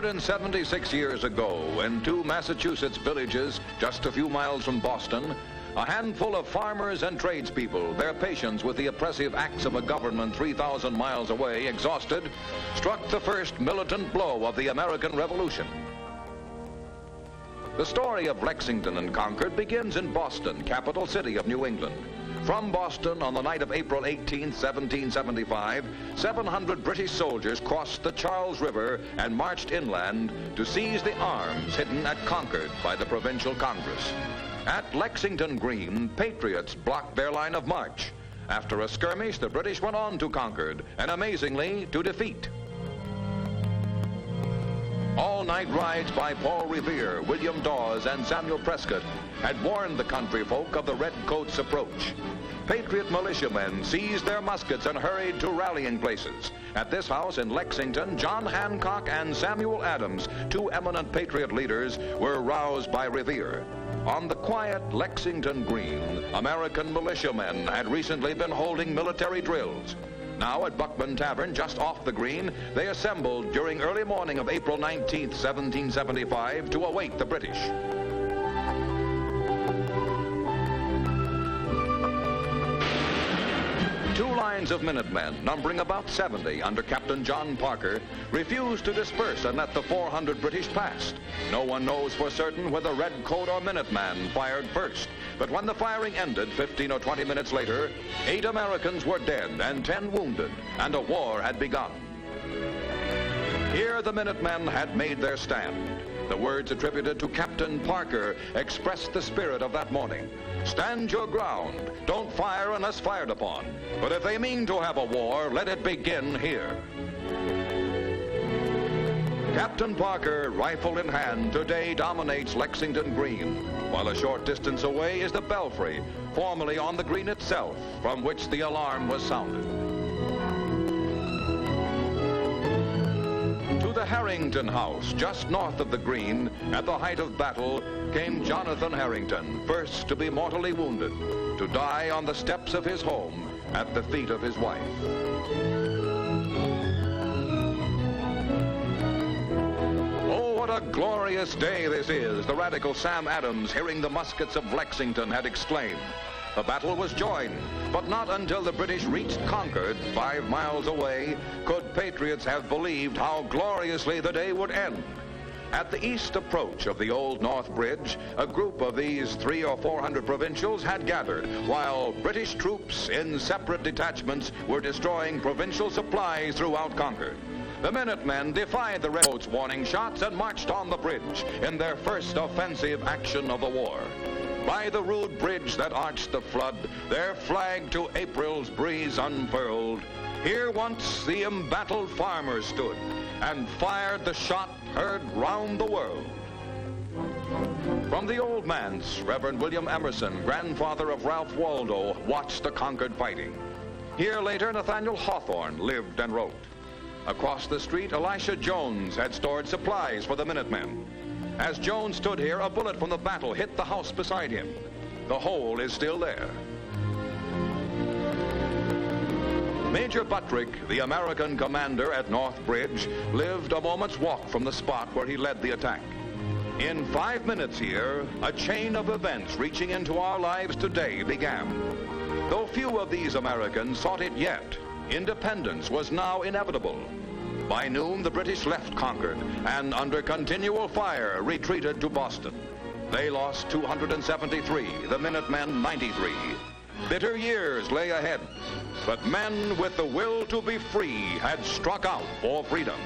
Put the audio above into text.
176 years ago, in two Massachusetts villages just a few miles from Boston, a handful of farmers and tradespeople, their patience with the oppressive acts of a government 3,000 miles away exhausted, struck the first militant blow of the American Revolution. The story of Lexington and Concord begins in Boston, capital city of New England. From Boston, on the night of April 18, 1775, 700 British soldiers crossed the Charles River and marched inland to seize the arms hidden at Concord by the Provincial Congress. At Lexington Green, patriots blocked their line of march. After a skirmish, the British went on to Concord, and amazingly, to defeat. All-night rides by Paul Revere, William Dawes, and Samuel Prescott had warned the country folk of the Redcoats' approach. Patriot militiamen seized their muskets and hurried to rallying places. At this house in Lexington, John Hancock and Samuel Adams, two eminent patriot leaders, were roused by Revere. On the quiet Lexington Green, American militiamen had recently been holding military drills. Now at Buckman Tavern, just off the green, they assembled during early morning of April 19, 1775, to await the British. Two lines of Minutemen, numbering about 70, under Captain John Parker, refused to disperse and let the 400 British pass. No one knows for certain whether Redcoat or Minuteman fired first. But when the firing ended 15 or 20 minutes later, 8 Americans were dead and 10 wounded, and a war had begun. Here the Minutemen had made their stand. The words attributed to Captain Parker expressed the spirit of that morning. Stand your ground. Don't fire unless fired upon. But if they mean to have a war, let it begin here. Captain Parker, rifle in hand, today dominates Lexington Green, while a short distance away is the belfry, formerly on the green itself, from which the alarm was sounded. To the Harrington house, just north of the green, at the height of battle, came Jonathan Harrington, first to be mortally wounded, to die on the steps of his home at the feet of his wife. What a glorious day this is, the radical Sam Adams, hearing the muskets of Lexington, had exclaimed. The battle was joined, but not until the British reached Concord, 5 miles away, could patriots have believed how gloriously the day would end. At the east approach of the Old North Bridge, a group of these 300 or 400 provincials had gathered, while British troops in separate detachments were destroying provincial supplies throughout Concord. The Minutemen defied the Redcoats' warning shots and marched on the bridge in their first offensive action of the war. By the rude bridge that arched the flood, their flag to April's breeze unfurled, here once the embattled farmers stood and fired the shot heard round the world. From the old manse, Reverend William Emerson, grandfather of Ralph Waldo, watched the Concord fighting. Here later Nathaniel Hawthorne lived and wrote. Across the street, Elisha Jones had stored supplies for the Minutemen. As Jones stood here, a bullet from the battle hit the house beside him. The hole is still there. Major Buttrick, the American commander at North Bridge, lived a moment's walk from the spot where he led the attack. In 5 minutes here, a chain of events reaching into our lives today began. Though few of these Americans sought it yet, independence was now inevitable. By noon, the British left Concord and, under continual fire, retreated to Boston. They lost 273, the Minutemen 93. Bitter years lay ahead, but men with the will to be free had struck out for freedom.